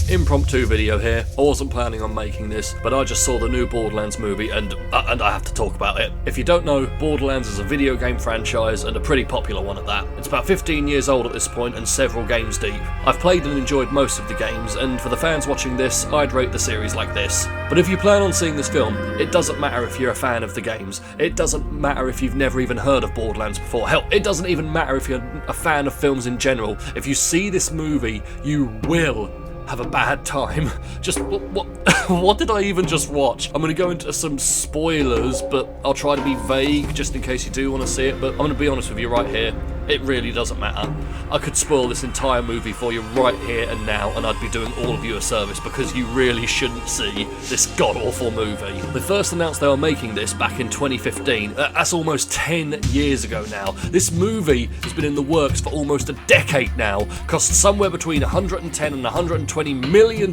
Impromptu video here. I wasn't planning on making this, but I just saw the new Borderlands movie and I have to talk about it. If you don't know, Borderlands is a video game franchise and a pretty popular one at that. It's about 15 years old at this point and several games deep. I've played and enjoyed most of the games, and for the fans watching this, I'd rate the series like this. But if you plan on seeing this film, it doesn't matter if you're a fan of the games. It doesn't matter if you've never even heard of Borderlands before. Hell, it doesn't even matter if you're a fan of films in general. If you see this movie, you will have a bad time. Just, what did I even just watch? I'm going to go into some spoilers, but I'll try to be vague just in case you do want to see it, but I'm going to be honest with you right here. It really doesn't matter. I could spoil this entire movie for you right here and now, and I'd be doing all of you a service because you really shouldn't see this god-awful movie. They first announced they were making this back in 2015. That's almost 10 years ago now. This movie has been in the works for almost a decade now, cost somewhere between $110 and $120 million,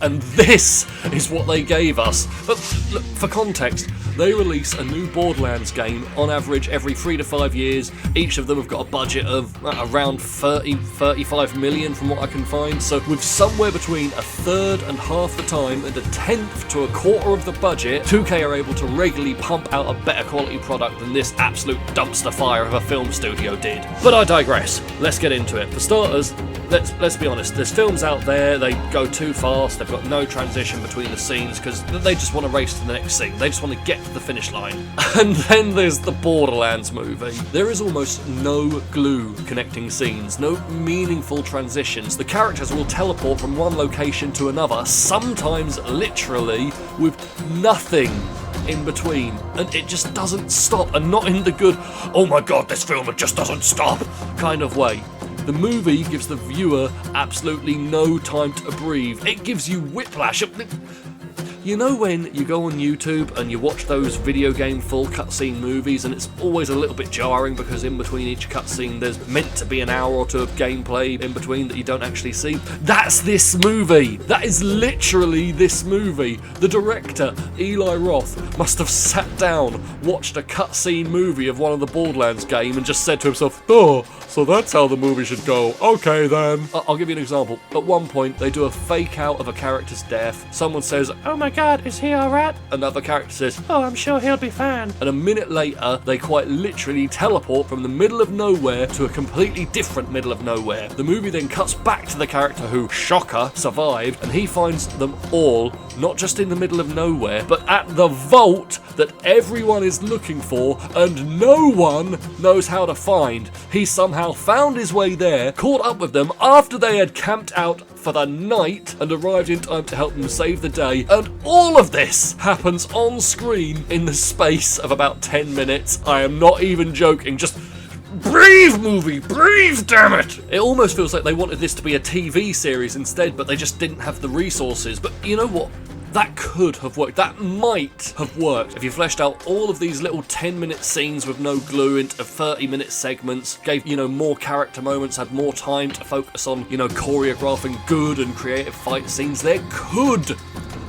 and this is what they gave us. But look, for context, they release a new Borderlands game on average every 3 to 5 years. Each of them have got a budget of around 35 million from what I can find, so with somewhere between a third and half the time and a tenth to a quarter of the budget, 2K are able to regularly pump out a better quality product than this absolute dumpster fire of a film studio did. But I digress. Let's get into it. For starters, let's be honest, there's films out there, they go too fast, they've got no transition between the scenes because they just want to race to the next scene, they just want to get to the finish line. And then there's the Borderlands movie. There is almost no glue connecting scenes, no meaningful transitions. The characters will teleport from one location to another, sometimes literally with nothing in between, and it just doesn't stop, and not in the good, oh my god, this film, it just doesn't stop kind of way. The movie gives the viewer absolutely no time to breathe. It gives you whiplash. You know when you go on YouTube and you watch those video game full cutscene movies and it's always a little bit jarring because in between each cutscene there's meant to be an hour or two of gameplay in between that you don't actually see? That's this movie! That is literally this movie. The director, Eli Roth, must have sat down, watched a cutscene movie of one of the Borderlands game and just said to himself, oh, so that's how the movie should go. Okay then. I'll give you an example. At one point they do a fake out of a character's death. Someone says, oh my god, is he alright? Another character says, oh, I'm sure he'll be fine. And a minute later, they quite literally teleport from the middle of nowhere to a completely different middle of nowhere. The movie then cuts back to the character who, shocker, survived, and he finds them all, not just in the middle of nowhere, but at the vault that everyone is looking for and no one knows how to find. He somehow found his way there, caught up with them after they had camped out for the night and arrived in time to help them save the day, and all of this happens on screen in the space of about 10 minutes. I am not even joking, just breathe, movie, breathe, damn it! It almost feels like they wanted this to be a TV series instead, but they just didn't have the resources. But you know what? That could have worked. That might have worked if you fleshed out all of these little 10-minute scenes with no glue into 30-minute segments, gave, more character moments, had more time to focus on, choreographing good and creative fight scenes. There could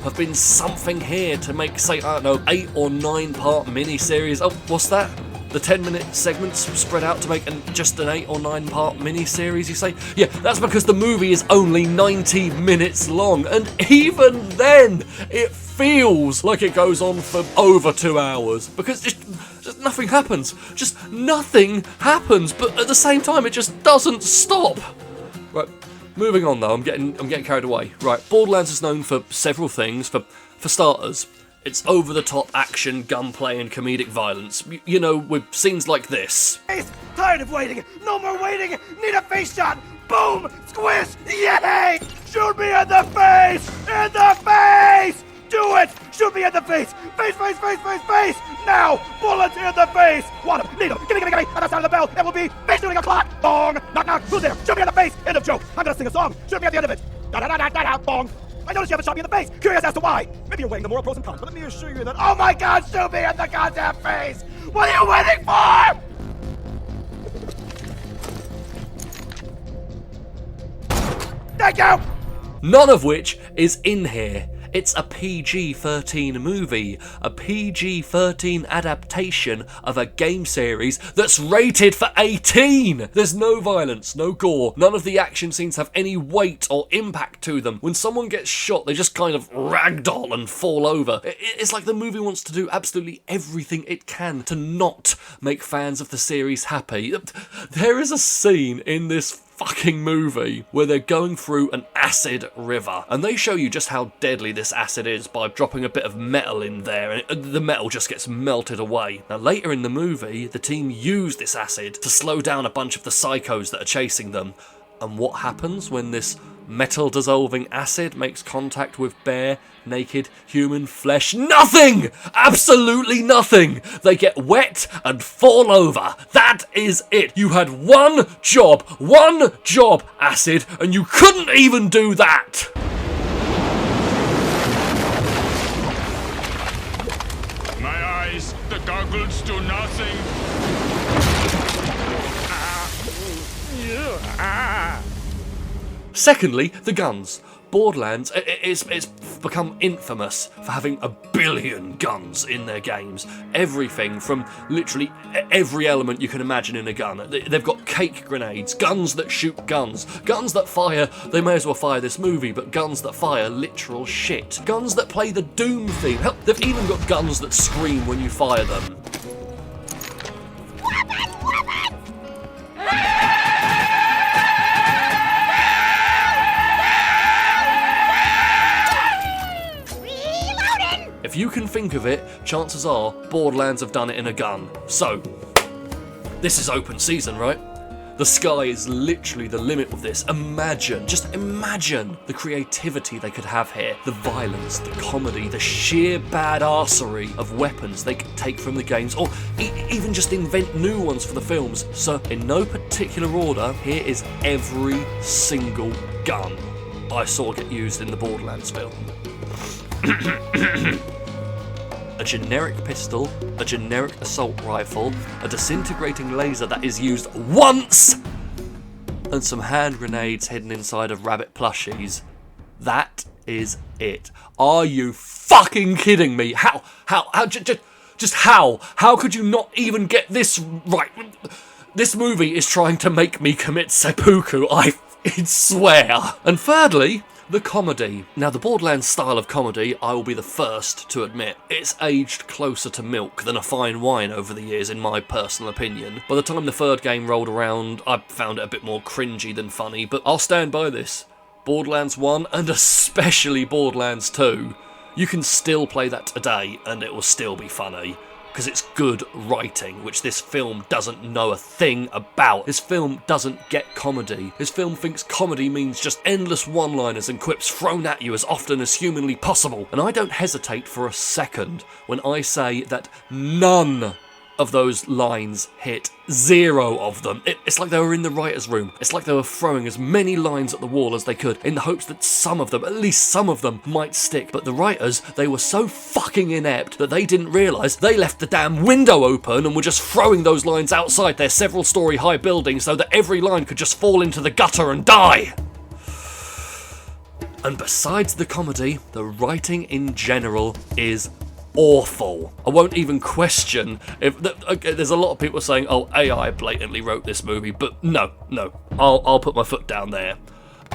have been something here to make, say, I don't know, 8 or 9 part mini-series. Oh, what's that? The 10-minute segments spread out to make just an 8 or 9 part mini-series, you say? Yeah, that's because the movie is only 90 minutes long, and even then, it feels like it goes on for over 2 hours, because just nothing happens. Just nothing happens, but at the same time, it just doesn't stop. Right, moving on though, I'm getting carried away. Right, Borderlands is known for several things. For starters, it's over-the-top action, gunplay, and comedic violence. With scenes like this. Tired of waiting! No more waiting! Need a face shot! Boom! Squish! Yay! Shoot me in the face! In the face! Do it! Shoot me in the face! Face, face, face, face, face! Now! Bullets in the face! Want him! Need him! Gimme, gimme, gimme! At the sound of the bell, it will be face shooting o'clock! Bong! Knock, knock! Who's there? Shoot me in the face! End of joke! I'm gonna sing a song! Shoot me at the end of it! Da-da-da-da-da-da! Bong! I noticed you haven't shot me in the face. Curious as to why. Maybe you're weighing the moral pros and cons, but let me assure you that, oh my god, shoot me in the goddamn face! What are you waiting for? Thank you! None of which is in here. It's a PG-13 movie, a PG-13 adaptation of a game series that's rated for 18! There's no violence, no gore, none of the action scenes have any weight or impact to them. When someone gets shot, they just kind of ragdoll and fall over. It's like the movie wants to do absolutely everything it can to not make fans of the series happy. There is a scene in this fucking movie where they're going through an acid river, and they show you just how deadly this acid is by dropping a bit of metal in there, and the metal just gets melted away. Now later in the movie, the team use this acid to slow down a bunch of the psychos that are chasing them. And what happens when this metal dissolving acid makes contact with bare, naked human flesh? Nothing! Absolutely nothing! They get wet and fall over. That is it. You had one job, acid, and you couldn't even do that! My eyes, the goggles do nothing. Secondly, the guns. Borderlands, it's become infamous for having a billion guns in their games. Everything from literally every element you can imagine in a gun. They've got cake grenades, guns that shoot guns, guns that fire, they may as well fire this movie, but guns that fire literal shit. Guns that play the Doom theme. Hell, they've even got guns that scream when you fire them. If you can think of it, chances are Borderlands have done it in a gun. So, this is open season, right? The sky is literally the limit with this. Just imagine the creativity they could have here. The violence, the comedy, the sheer badassery of weapons they could take from the games, or even just invent new ones for the films. So, in no particular order, here is every single gun I saw get used in the Borderlands film. A generic pistol, a generic assault rifle, a disintegrating laser that is used once, and some hand grenades hidden inside of rabbit plushies. That is it. Are you fucking kidding me? How could you not even get this right? This movie is trying to make me commit seppuku, I swear. And thirdly, the comedy. Now, the Borderlands style of comedy, I will be the first to admit, it's aged closer to milk than a fine wine over the years, in my personal opinion. By the time the third game rolled around, I found it a bit more cringy than funny, but I'll stand by this. Borderlands 1, and especially Borderlands 2, you can still play that today, and it will still be funny. Because it's good writing, which this film doesn't know a thing about. This film doesn't get comedy. This film thinks comedy means just endless one-liners and quips thrown at you as often as humanly possible. And I don't hesitate for a second when I say that none of those lines hit. 0 of them. It's like they were in the writer's room. It's like they were throwing as many lines at the wall as they could in the hopes that some of them, at least some of them, might stick. But the writers, they were so fucking inept that they didn't realise they left the damn window open and were just throwing those lines outside their several-storey high building so that every line could just fall into the gutter and die. And besides the comedy, the writing in general is awful. I won't even question if there's a lot of people saying, oh, AI blatantly wrote this movie, but no, I'll put my foot down there.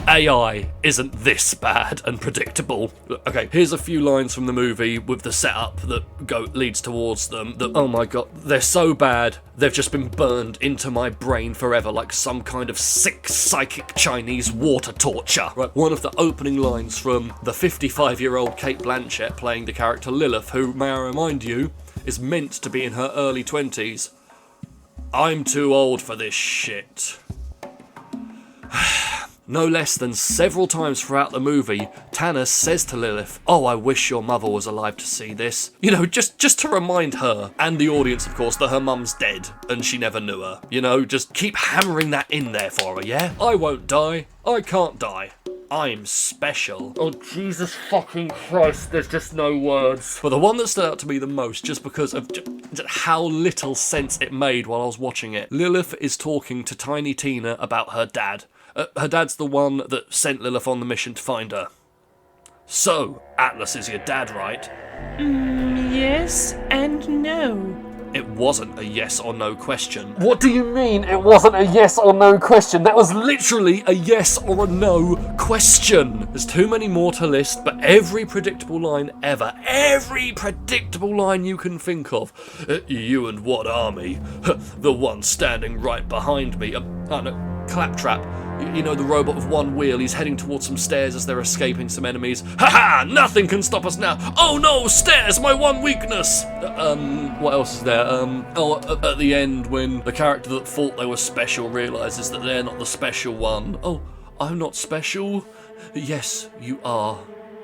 AI isn't this bad and predictable. Okay, here's a few lines from the movie with the setup that leads towards them that, oh my god, they're so bad, they've just been burned into my brain forever like some kind of sick psychic Chinese water torture. Right, one of the opening lines from the 55-year-old Cate Blanchett playing the character Lilith, who, may I remind you, is meant to be in her early 20s. I'm too old for this shit. No less than several times throughout the movie, Tannis says to Lilith, oh, I wish your mother was alive to see this. You know, just to remind her, and the audience of course, that her mum's dead, and she never knew her. You know, just keep hammering that in there for her, yeah? I won't die. I can't die. I'm special. Oh, Jesus fucking Christ, there's just no words. But the one that stood out to me the most, just because of just how little sense it made while I was watching it, Lilith is talking to Tiny Tina about her dad. Her dad's the one that sent Lilith on the mission to find her. So, Atlas is your dad, right? Yes and no. It wasn't a yes or no question. What do you mean it wasn't a yes or no question? That was Literally a yes or a no question. There's too many more to list, but every predictable line ever, every predictable line you can think of. You and what army? The one standing right behind me. Oh no, Claptrap. You know, the robot with one wheel, he's heading towards some stairs as they're escaping some enemies. Haha! Nothing can stop us now! Oh no! Stairs! My one weakness! What else is there? At the end, when the character that thought they were special realises that they're not the special one. Oh, I'm not special? Yes, you are.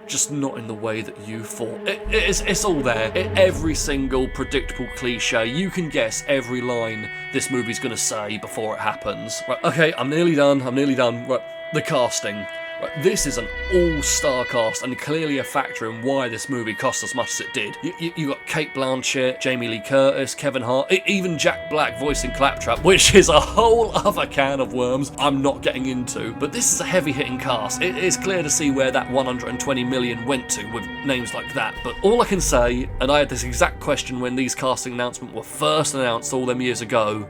Just not in the way that you thought. It's all there. Every single predictable cliche. You can guess every line this movie's gonna say before it happens. Right, okay, I'm nearly done. Right, the casting. Right, this is an all-star cast and clearly a factor in why this movie cost as much as it did. You got Cate Blanchett, Jamie Lee Curtis, Kevin Hart, even Jack Black voicing Claptrap, which is a whole other can of worms I'm not getting into. But this is a heavy-hitting cast. It is clear to see where that 120 million went to with names like that. But all I can say, and I had this exact question when these casting announcements were first announced all them years ago,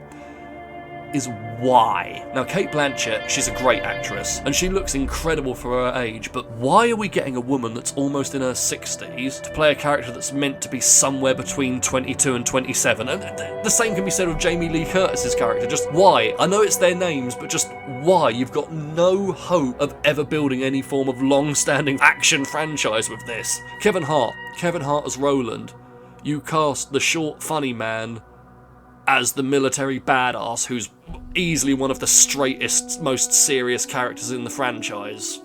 is why? Now, Cate Blanchett, she's a great actress, and she looks incredible for her age, but why are we getting a woman that's almost in her 60s to play a character that's meant to be somewhere between 22 and 27? And the same can be said of Jamie Lee Curtis's character. Just why? I know it's their names, but just why? You've got no hope of ever building any form of long-standing action franchise with this. Kevin Hart as Roland. You cast the short, funny man as the military badass who's easily one of the straightest, most serious characters in the franchise.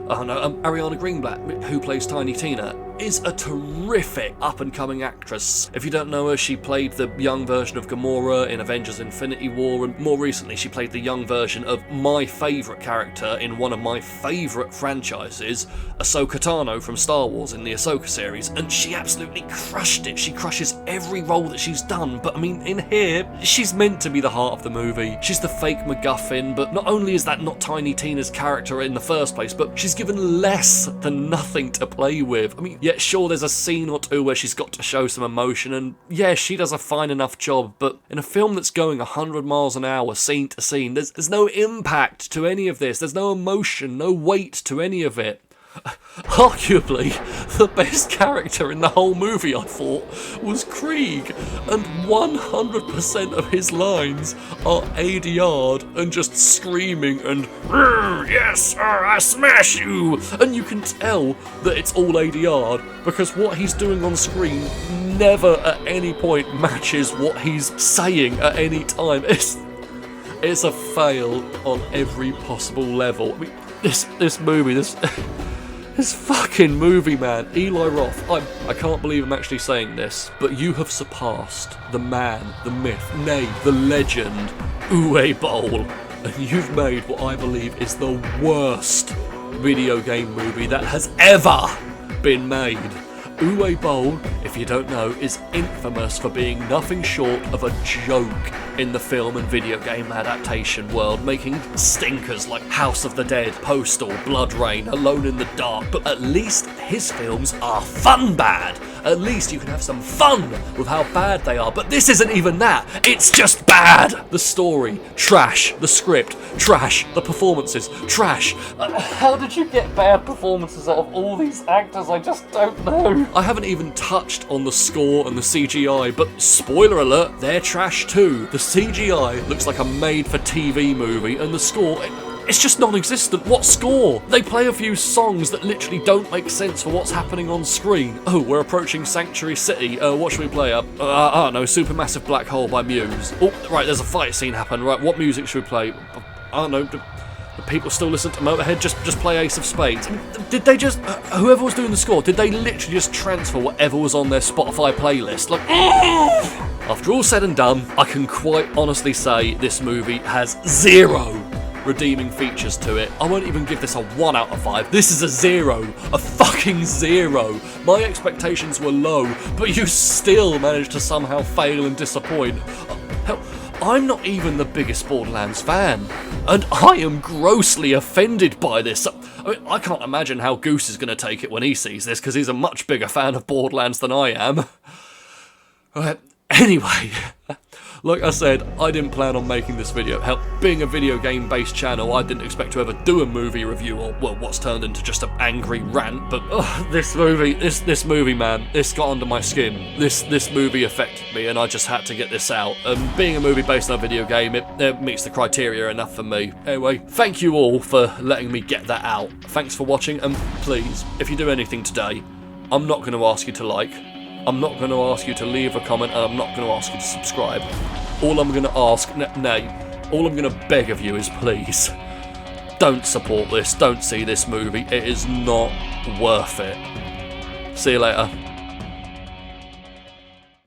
Ariana Greenblatt, who plays Tiny Tina, is a terrific up-and-coming actress. If you don't know her, she played the young version of Gamora in Avengers Infinity War, and more recently she played the young version of my favourite character in one of my favourite franchises, Ahsoka Tano from Star Wars in the Ahsoka series, and she absolutely crushed it. She crushes every role that she's done, but I mean, in here, she's meant to be the heart of the movie. She's the fake MacGuffin, but not only is that not Tiny Tina's character in the first place, but she's given less than nothing to play with. I mean, yeah, sure, there's a scene or two where she's got to show some emotion, and yeah, she does a fine enough job, but in a film that's going 100 miles an hour, scene to scene, there's no impact to any of this. There's no emotion, no weight to any of it. Arguably, the best character in the whole movie, I thought, was Krieg, and 100% of his lines are ADR'd and just screaming and yes, I smash you! And you can tell that it's all ADR'd because what he's doing on screen never at any point matches what he's saying at any time. It's a fail on every possible level. I mean, this movie, this fucking movie, man. Eli Roth, I can't believe I'm actually saying this, but you have surpassed the man, the myth, nay, the legend, Uwe Boll, and you've made what I believe is the worst video game movie that has ever been made. Uwe Boll, if you don't know, is infamous for being nothing short of a joke in the film and video game adaptation world, making stinkers like House of the Dead, Postal, Blood Rain, Alone in the Dark, but at least his films are fun bad. At least you can have some fun with how bad they are, but this isn't even that. It's just bad. The story, trash. The script, trash. The performances, trash. How did you get bad performances out of all these actors? I just don't know. I haven't even touched on the score and the CGI, but spoiler alert, they're trash too. The CGI looks like a made-for-TV movie, and the score, it's just non-existent. What score? They play a few songs that literally don't make sense for what's happening on screen. Oh, we're approaching Sanctuary City. What should we play? I don't know, Supermassive Black Hole by Muse. Oh, right, there's a fight scene happen. Right, what music should we play? I don't know. Do people still listen to Motorhead? Just play Ace of Spades. Did they just, whoever was doing the score, did they literally just transfer whatever was on their Spotify playlist? Like, after all said and done, I can quite honestly say this movie has zero redeeming features to it. I won't even give this a 1 out of 5. This is a 0. A fucking 0. My expectations were low, but you still managed to somehow fail and disappoint. Hell, I'm not even the biggest Borderlands fan, and I am grossly offended by this. I mean, I can't imagine how Goose is going to take it when he sees this, because he's a much bigger fan of Borderlands than I am. Anyway, like I said, I didn't plan on making this video. Hell, being a video game based channel, I didn't expect to ever do a movie review, or well, what's turned into just an angry rant. But this movie, man, this got under my skin. This movie affected me, and I just had to get this out. Being a movie based on a video game, it meets the criteria enough for me. Anyway, thank you all for letting me get that out. Thanks for watching, and please, if you do anything today, I'm not going to ask you to like. I'm not going to ask you to leave a comment, and I'm not going to ask you to subscribe. All I'm going to ask, all I'm going to beg of you is please, don't support this, don't see this movie. It is not worth it. See you later.